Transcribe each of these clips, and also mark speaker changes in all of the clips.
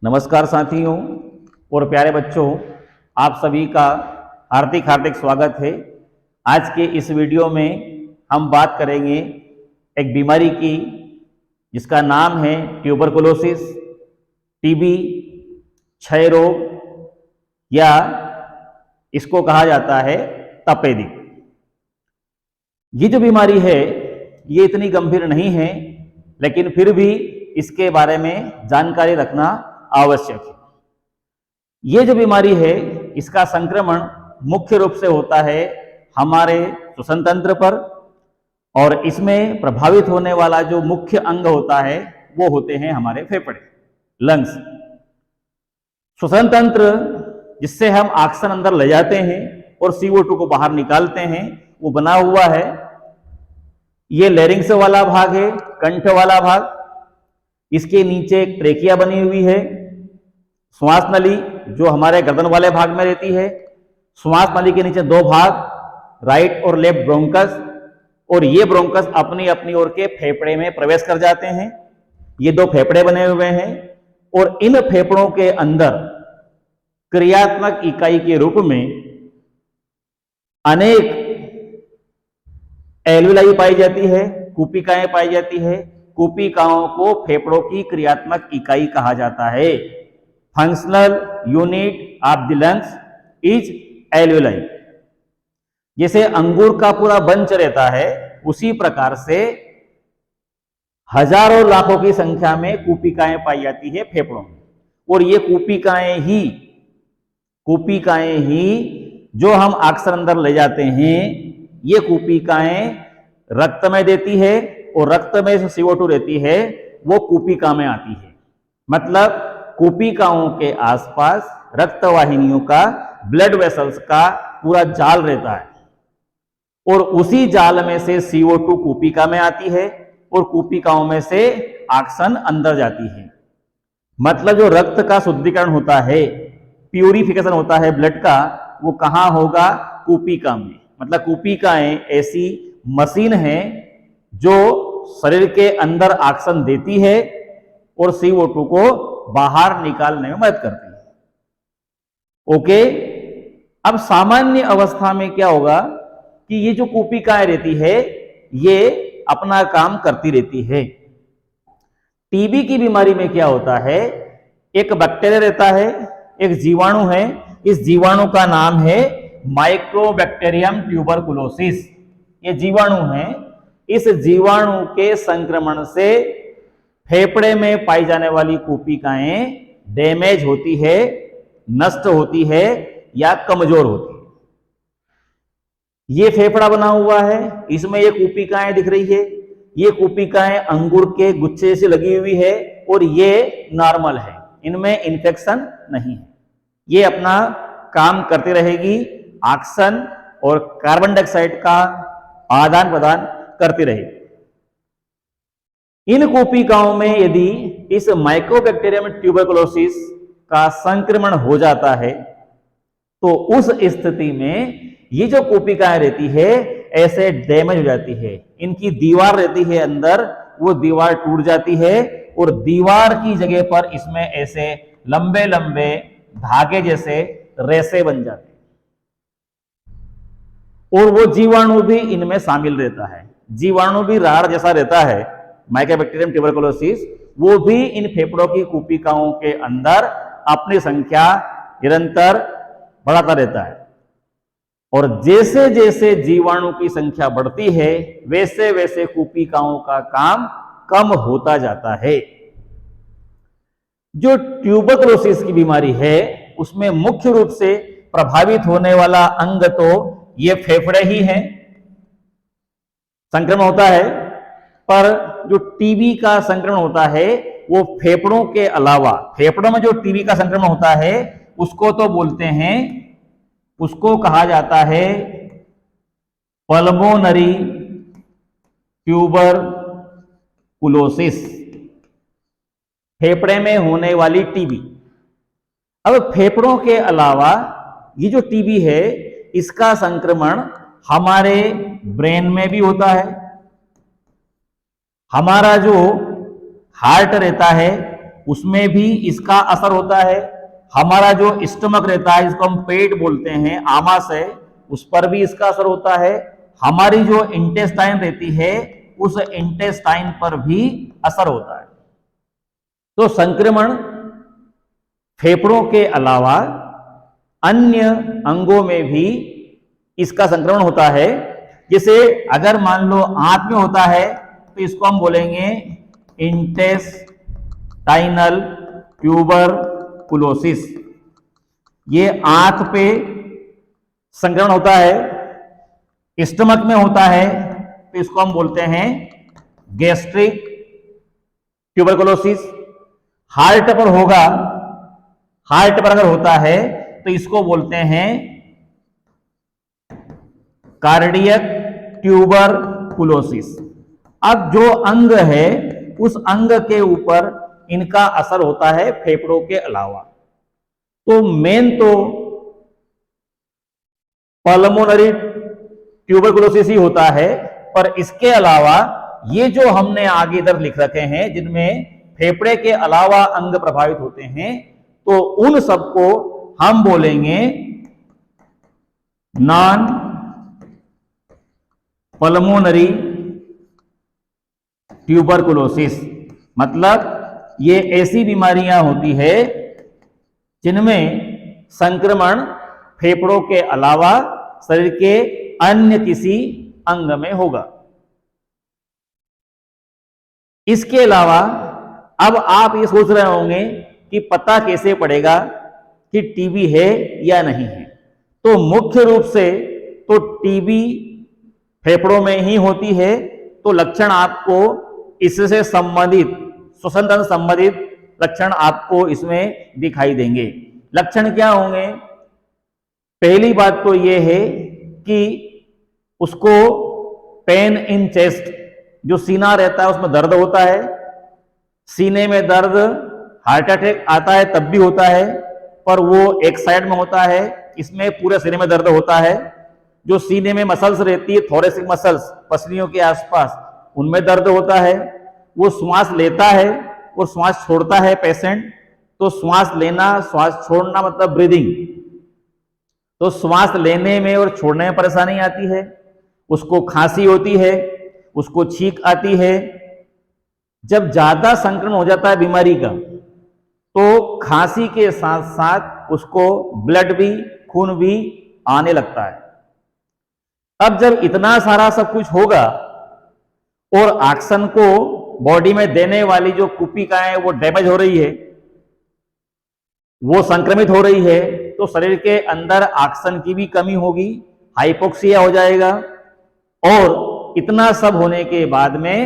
Speaker 1: नमस्कार साथियों और प्यारे बच्चों, आप सभी का हार्दिक हार्दिक स्वागत है। आज के इस वीडियो में हम बात करेंगे एक बीमारी की जिसका नाम है ट्यूबरकुलोसिस, टीबी, क्षय रोग या इसको कहा जाता है तपेदिक। ये जो बीमारी है ये इतनी गंभीर नहीं है, लेकिन फिर भी इसके बारे में जानकारी रखना आवश्यक है। ये जो बीमारी है इसका संक्रमण मुख्य रूप से होता है हमारे श्वसन तंत्र पर, और इसमें प्रभावित होने वाला जो मुख्य अंग होता है वो होते हैं हमारे फेफड़े, लंग्स। श्वसन तंत्र जिससे हम ऑक्सीजन अंदर ले जाते हैं और CO2 को बाहर निकालते हैं, वो बना हुआ है। ये लैरिंक्स वाला भाग है, कंठ वाला भाग। इसके नीचे एक ट्रेकिया बनी हुई है, श्वास नली जो हमारे गर्दन वाले भाग में रहती है। श्वास नली के नीचे दो भाग, राइट और लेफ्ट ब्रोंकस, और ये ब्रोंकस अपनी अपनी ओर के फेफड़े में प्रवेश कर जाते हैं। ये दो फेफड़े बने हुए हैं और इन फेफड़ों के अंदर क्रियात्मक इकाई के रूप में अनेक एल्विलाई पाई जाती है, कूपिकाएं पाई जाती है। कूपिकाओं को फेफड़ों की क्रियात्मक इकाई कहा जाता है। Functional unit of the lungs is alveoli. जैसे अंगूर का पूरा बंच रहता है, उसी प्रकार से हजारों लाखों की संख्या में कूपिकाएं पाई जाती है फेफड़ों में। और ये कूपिकाएं ही जो हम ऑक्सीजन अंदर ले जाते हैं, ये कूपिकाएं रक्त में देती है, और रक्त में जो CO2 रहती है वो कूपिका में आती है। मतलब कूपिकाओं के आसपास रक्त वाहिनियों का, ब्लड वेसल्स का पूरा जाल रहता है, और उसी जाल में से CO2 कूपिका में आती है और कूपिकाओं में से ऑक्सीजन अंदर जाती है। मतलब जो रक्त का शुद्धिकरण होता है, प्यूरिफिकेशन होता है ब्लड का, वो कहां होगा? कूपिका में। मतलब कूपिकाएं ऐसी मशीन है जो शरीर के अंदर ऑक्सीजन देती है और CO2 को बाहर निकालने में मदद करती है। ओके, अब सामान्य अवस्था में क्या होगा कि ये जो कूपिकाएं रहती है ये अपना काम करती रहती है। टीबी की बीमारी में क्या होता है? एक बैक्टीरिया रहता है, एक जीवाणु है। इस जीवाणु का नाम है माइक्रोबैक्टीरियम ट्यूबरकुलोसिस। ये जीवाणु है। इस जीवाणु के संक्रमण से फेफड़े में पाई जाने वाली कूपिकाएं डैमेज होती है, नष्ट होती है या कमजोर होती है। ये फेफड़ा बना हुआ है, इसमें ये कूपिकाएं दिख रही है। ये कूपिकाएं अंगूर के गुच्छे से लगी हुई है और ये नॉर्मल है, इनमें इंफेक्शन नहीं है। ये अपना काम करती रहेगी, ऑक्सीजन और कार्बन डाइऑक्साइड का आदान प्रदान करती रहेगी। इन कूपिकाओं में यदि इस माइक्रोबैक्टीरियम ट्यूबरकुलोसिस का संक्रमण हो जाता है तो उस स्थिति में ये जो कूपिकाएं रहती है ऐसे डैमेज हो जाती है। इनकी दीवार रहती है अंदर, वो दीवार टूट जाती है और दीवार की जगह पर इसमें ऐसे लंबे लंबे धागे जैसे रेसे बन जाते हैं, और वो जीवाणु भी इनमें शामिल रहता है। जीवाणु भी रार जैसा रहता है, माइक्रोबैक्टीरियम ट्यूबरकुलोसिस, वो भी इन फेफड़ों की कूपिकाओं के अंदर अपनी संख्या निरंतर बढ़ाता रहता है। और जैसे जैसे जीवाणु की संख्या बढ़ती है वैसे वैसे कूपिकाओं का काम कम होता जाता है। जो ट्यूबरकुलोसिस की बीमारी है उसमें मुख्य रूप से प्रभावित होने वाला अंग तो ये फेफड़े ही हैं, संक्रमण होता है। पर जो टीबी का संक्रमण होता है वो फेफड़ों के अलावा, फेफड़ों में जो टीबी का संक्रमण होता है उसको तो बोलते हैं, उसको कहा जाता है पल्मोनरी ट्यूबरकुलोसिस, फेफड़े में होने वाली टीबी। अब फेफड़ों के अलावा ये जो टीबी है इसका संक्रमण हमारे ब्रेन में भी होता है। हमारा जो हार्ट रहता है उसमें भी इसका असर होता है। हमारा जो स्टमक रहता है, जिसको हम पेट बोलते हैं, आमाशय, उस पर भी इसका असर होता है। हमारी जो इंटेस्टाइन रहती है, उस इंटेस्टाइन पर भी असर होता है। तो संक्रमण फेफड़ों के अलावा अन्य अंगों में भी इसका संक्रमण होता है। जैसे अगर मान लो आंत में होता है तो इसको हम बोलेंगे इंटेस्टाइनल ट्यूबरकुलोसिस। ये आंत पे संक्रमण होता है। स्टमक में होता है तो इसको हम बोलते हैं गैस्ट्रिक ट्यूबरकुलोसिस। हार्ट पर होगा, हार्ट पर अगर होता है तो इसको बोलते हैं कार्डियक ट्यूबरकुलोसिस। अब जो अंग है, उस अंग के ऊपर इनका असर होता है फेफड़ों के अलावा। तो मेन तो पल्मोनरी ट्यूबरकुलोसिस ही होता है, पर इसके अलावा ये जो हमने आगे इधर लिख रखे हैं, जिनमें फेफड़े के अलावा अंग प्रभावित होते हैं, तो उन सबको हम बोलेंगे नॉन पल्मोनरी ट्यूबरकुलोसिस। मतलब ये ऐसी बीमारियां होती है जिनमें संक्रमण फेफड़ों के अलावा शरीर के अन्य किसी अंग में होगा। इसके अलावा अब आप ये सोच रहे होंगे कि पता कैसे पड़ेगा कि टीबी है या नहीं है। तो मुख्य रूप से तो टीबी फेफड़ों में ही होती है। तो लक्षण आपको इससे संबंधित, श्वसन तंत्र संबंधित लक्षण आपको इसमें दिखाई देंगे। लक्षण क्या होंगे? पहली बात तो यह है कि उसको पेन इन चेस्ट, जो सीना रहता है उसमें दर्द होता है। सीने में दर्द हार्ट अटैक आता है तब भी होता है, पर वो एक साइड में होता है। इसमें पूरे सीने में दर्द होता है। जो सीने में मसल्स रहती है, थोरेसिक मसल्स, पसलियों के आसपास, उनमें दर्द होता है। वो श्वास लेता है और श्वास छोड़ता है पेशेंट। तो श्वास लेना, श्वास छोड़ना मतलब ब्रीदिंग। तो श्वास लेने में और छोड़ने में परेशानी आती है। उसको खांसी होती है, उसको छींक आती है। जब ज्यादा संक्रमण हो जाता है बीमारी का, तो खांसी के साथ साथ उसको ब्लड भी, खून भी आने लगता है। अब जब इतना सारा सब कुछ होगा और ऑक्सीजन को बॉडी में देने वाली जो कुपिकाएं वो डैमेज हो रही है, वो संक्रमित हो रही है, तो शरीर के अंदर ऑक्सीजन की भी कमी होगी, हाइपोक्सिया हो जाएगा। और इतना सब होने के बाद में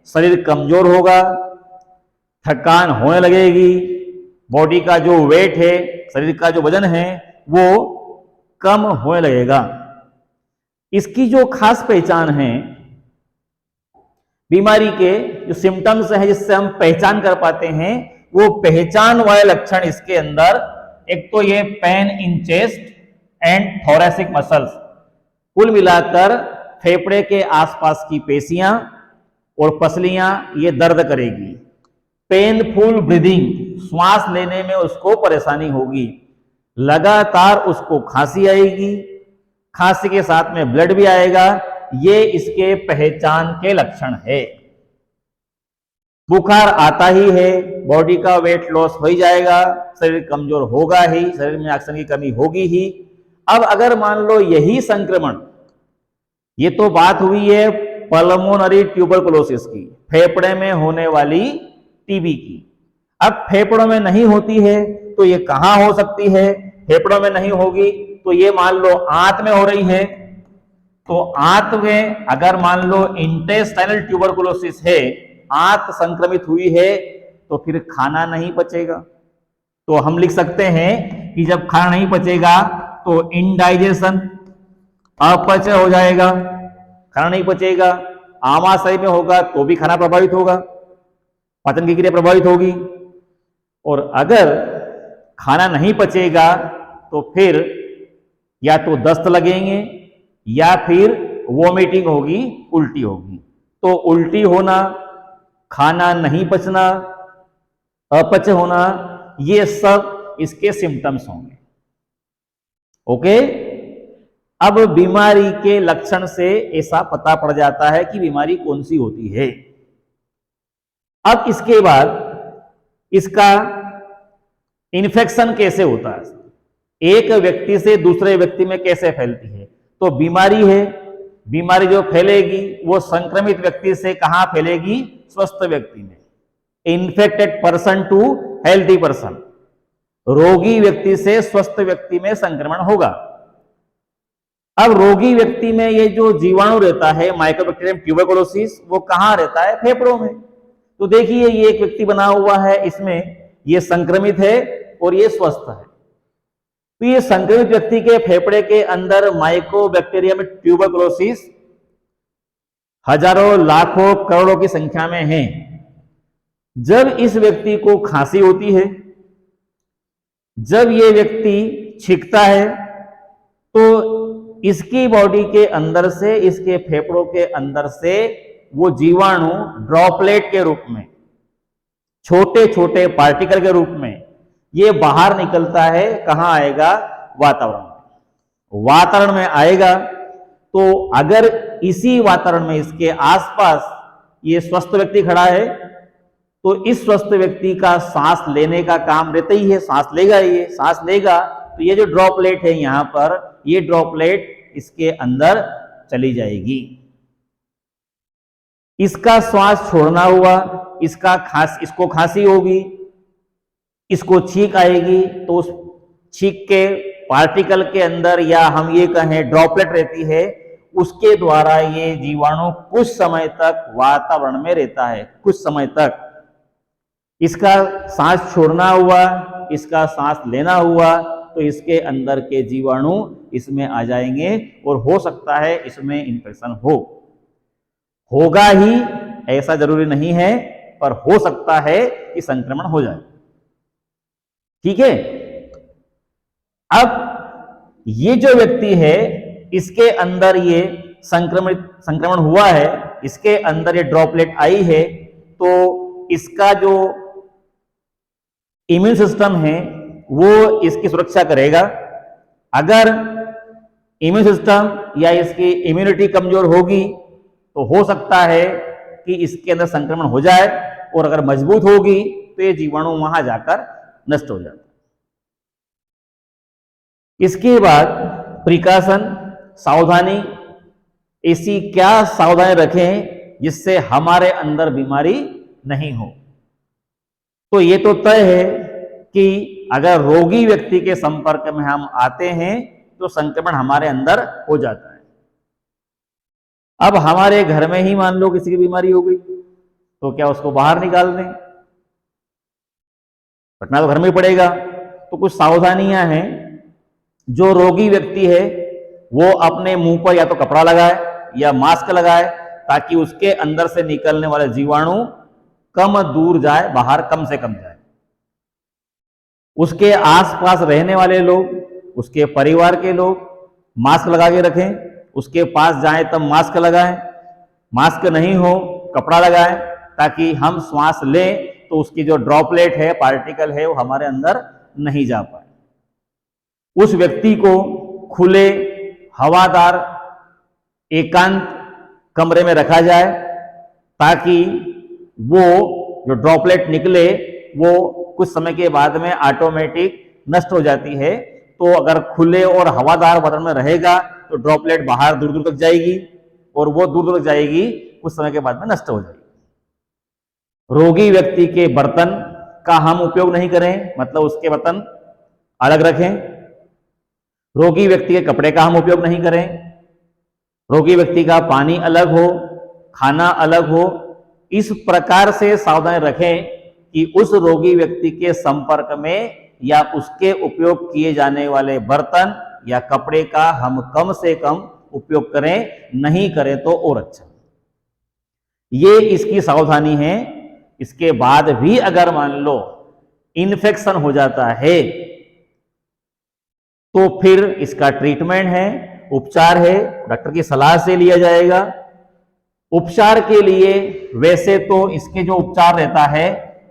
Speaker 1: शरीर कमजोर होगा, थकान होने लगेगी, बॉडी का जो वेट है, शरीर का जो वजन है, वो कम होने लगेगा। इसकी जो खास पहचान है, बीमारी के जो सिम्टम्स हैं जिससे हम पहचान कर पाते हैं, वो पहचान वाले लक्षण इसके अंदर, एक तो ये pain in chest and thoracic muscles, कुल मिलाकर फेफड़े के आसपास की पेशियां और पसलियां ये दर्द करेगी। पेनफुल ब्रीदिंग, श्वास लेने में उसको परेशानी होगी। लगातार उसको खांसी आएगी, खांसी के साथ में ब्लड भी आएगा। ये इसके पहचान के लक्षण है। बुखार आता ही है, बॉडी का वेट लॉस हो ही जाएगा, शरीर कमजोर होगा ही, शरीर में ऑक्सीजन की कमी होगी ही। अब अगर मान लो यही संक्रमण, ये तो बात हुई है पल्मोनरी ट्यूबरकुलोसिस की, फेफड़े में होने वाली टीबी की। अब फेफड़ों में नहीं होती है तो ये कहां हो सकती है? फेफड़ों में नहीं होगी तो ये मान लो आंत में हो रही है। तो आंत में अगर मान लो इंटेस्टाइनल ट्यूबरकुलोसिस है, आंत संक्रमित हुई है, तो फिर खाना नहीं पचेगा। तो हम लिख सकते हैं कि जब खाना नहीं पचेगा तो इनडाइजेशन, अपचय हो जाएगा, खाना नहीं पचेगा। आमाशय में होगा तो भी खाना प्रभावित होगा, पाचन की क्रिया प्रभावित होगी। और अगर खाना नहीं पचेगा तो फिर या तो दस्त लगेंगे या फिर वोमिटिंग होगी, उल्टी होगी। तो उल्टी होना, खाना नहीं पचना, अपच होना, ये सब इसके सिम्टम्स होंगे। ओके, अब बीमारी के लक्षण से ऐसा पता पड़ जाता है कि बीमारी कौन सी होती है। अब इसके बाद इसका इन्फेक्शन कैसे होता है, एक व्यक्ति से दूसरे व्यक्ति में कैसे फैलती है। तो बीमारी है, बीमारी जो फैलेगी वो संक्रमित व्यक्ति से कहां फैलेगी, स्वस्थ व्यक्ति में। Infected person to healthy person, रोगी व्यक्ति से स्वस्थ व्यक्ति में संक्रमण होगा। अब रोगी व्यक्ति में ये जो जीवाणु रहता है माइकोबैक्टीरियम ट्यूबरकुलोसिस, वो कहां रहता है, फेफड़ों में। तो देखिए ये एक व्यक्ति बना हुआ है, इसमें ये संक्रमित है और ये स्वस्थ है। तो ये संक्रमित व्यक्ति के फेफड़े के अंदर माइकोबैक्टीरियम ट्यूबरकुलोसिस हजारों लाखों करोड़ों की संख्या में है। जब इस व्यक्ति को खांसी होती है, जब ये व्यक्ति छींकता है, तो इसकी बॉडी के अंदर से, इसके फेफड़ों के अंदर से वो जीवाणु ड्रॉपलेट के रूप में, छोटे छोटे पार्टिकल के रूप में ये बाहर निकलता है। कहां आएगा, वातावरण में। वातावरण में आएगा तो अगर इसी वातावरण में इसके आसपास ये स्वस्थ व्यक्ति खड़ा है, तो इस स्वस्थ व्यक्ति का सांस लेने का काम रहता ही है, सांस लेगा, ये सांस लेगा तो ये जो ड्रॉपलेट है यहां पर, ये ड्रॉपलेट इसके अंदर चली जाएगी। इसका श्वास छोड़ना हुआ, इसको खांसी होगी, इसको छींक आएगी, तो उस छींक के पार्टिकल के अंदर, या हम ये कहें ड्रॉपलेट रहती है, उसके द्वारा ये जीवाणु कुछ समय तक वातावरण में रहता है, कुछ समय तक। इसका सांस छोड़ना हुआ, इसका सांस लेना हुआ, तो इसके अंदर के जीवाणु इसमें आ जाएंगे और हो सकता है इसमें इन्फेक्शन होगा ही, ऐसा जरूरी नहीं है, पर हो सकता है कि संक्रमण हो जाए। ठीक है, अब ये जो व्यक्ति है, इसके अंदर ये संक्रमण हुआ है, इसके अंदर ये ड्रॉपलेट आई है, तो इसका जो इम्यून सिस्टम है वो इसकी सुरक्षा करेगा। अगर इम्यून सिस्टम या इसकी इम्यूनिटी कमजोर होगी तो हो सकता है कि इसके अंदर संक्रमण हो जाए, और अगर मजबूत होगी तो ये जीवाणु वहां जाकर नष्ट हो जाता है। इसके बाद प्रिकॉशन, सावधानी, ऐसी क्या सावधानी रखें जिससे हमारे अंदर बीमारी नहीं हो। तो ये तो तय है कि अगर रोगी व्यक्ति के संपर्क में हम आते हैं तो संक्रमण हमारे अंदर हो जाता है। अब हमारे घर में ही मान लो किसी की बीमारी हो गई, तो क्या उसको बाहर निकाल दें, रखना तो घर में ही पड़ेगा। तो कुछ सावधानियां हैं। जो रोगी व्यक्ति है वो अपने मुंह पर या तो कपड़ा लगाए या मास्क लगाए, ताकि उसके अंदर से निकलने वाले जीवाणु कम दूर जाए, बाहर कम से कम जाए। उसके आसपास रहने वाले लोग, उसके परिवार के लोग मास्क लगा के रखें, उसके पास जाएं तब मास्क लगाएं, मास्क नहीं हो कपड़ा लगाएं, ताकि हम श्वास लें तो उसकी जो ड्रॉपलेट है, पार्टिकल है, वो हमारे अंदर नहीं जा पाए। उस व्यक्ति को खुले, हवादार, एकांत कमरे में रखा जाए, ताकि वो जो ड्रॉपलेट निकले वो कुछ समय के बाद में ऑटोमेटिक नष्ट हो जाती है। तो अगर खुले और हवादार वातावरण में रहेगा तो ड्रॉपलेट बाहर दूर दूर तक जाएगी, और वो दूर दूर तक जाएगी, कुछ समय के बाद में नष्ट हो जाएगी। रोगी व्यक्ति के बर्तन का हम उपयोग नहीं करें, मतलब उसके बर्तन अलग रखें। रोगी व्यक्ति के कपड़े का हम उपयोग नहीं करें। रोगी व्यक्ति का पानी अलग हो, खाना अलग हो। इस प्रकार से सावधानी रखें कि उस रोगी व्यक्ति के संपर्क में या उसके उपयोग किए जाने वाले बर्तन या कपड़े का हम कम से कम उपयोग करें, नहीं करें तो और अच्छा। ये इसकी सावधानी है। इसके बाद भी अगर मान लो इन्फेक्शन हो जाता है तो फिर इसका ट्रीटमेंट है, उपचार है, डॉक्टर की सलाह से लिया जाएगा। उपचार के लिए वैसे तो इसके जो उपचार रहता है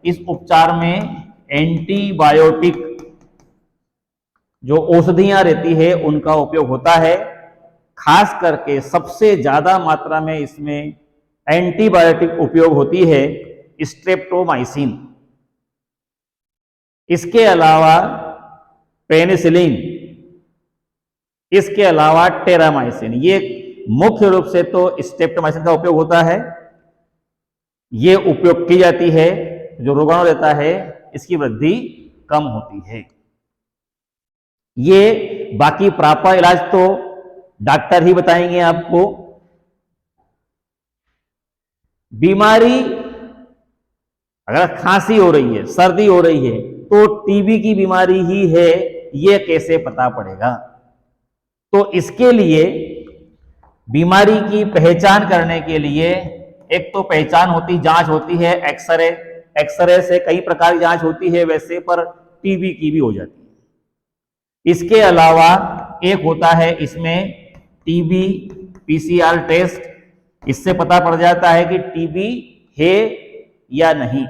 Speaker 1: इस उपचार में एंटीबायोटिक जो औषधियां रहती है उनका उपयोग होता है। खास करके सबसे ज्यादा मात्रा में इसमें एंटीबायोटिक उपयोग होती है स्ट्रेप्टोमाइसिन। इसके अलावा पेनिसिलिन, इसके अलावा टेरामाइसिन, ये मुख्य रूप से तो स्ट्रेप्टोमाइसिन का उपयोग होता है। ये उपयोग की जाती है, जो रोगाणु रहता है इसकी वृद्धि कम होती है। ये बाकी प्रॉपर इलाज तो डॉक्टर ही बताएंगे आपको। बीमारी अगर खांसी हो रही है, सर्दी हो रही है, तो टीबी की बीमारी ही है, ये कैसे पता पड़ेगा? तो इसके लिए बीमारी की पहचान करने के लिए एक तो पहचान होती, जांच होती है एक्सरे। एक्सरे से कई प्रकार की जांच होती है वैसे, पर टीबी की भी हो जाती है। इसके अलावा एक होता है इसमें टीबी पीसीआर टेस्ट, इससे पता पड़ जाता है कि टीबी है या नहीं।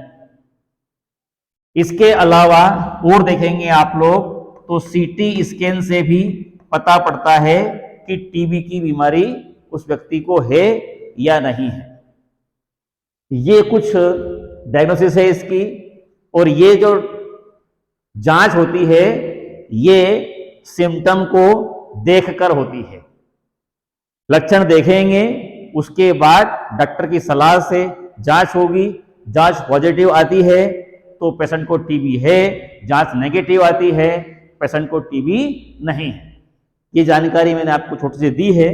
Speaker 1: इसके अलावा और देखेंगे आप लोग तो सीटी स्कैन से भी पता पड़ता है कि टीबी की बीमारी उस व्यक्ति को है या नहीं है। ये कुछ डायग्नोसिस है इसकी। और ये जो जांच होती है ये सिम्टम को देखकर होती है। लक्षण देखेंगे, उसके बाद डॉक्टर की सलाह से जांच होगी। जांच पॉजिटिव आती है तो पेशेंट को टीबी है, जांच नेगेटिव आती है पेशेंट को टीबी नहीं है। ये जानकारी मैंने आपको छोटी सी दी है।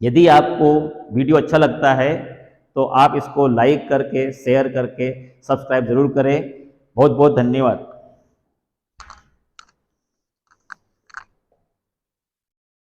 Speaker 1: यदि आपको वीडियो अच्छा लगता है तो आप इसको लाइक करके, शेयर करके, सब्सक्राइब जरूर करें। बहुत बहुत धन्यवाद।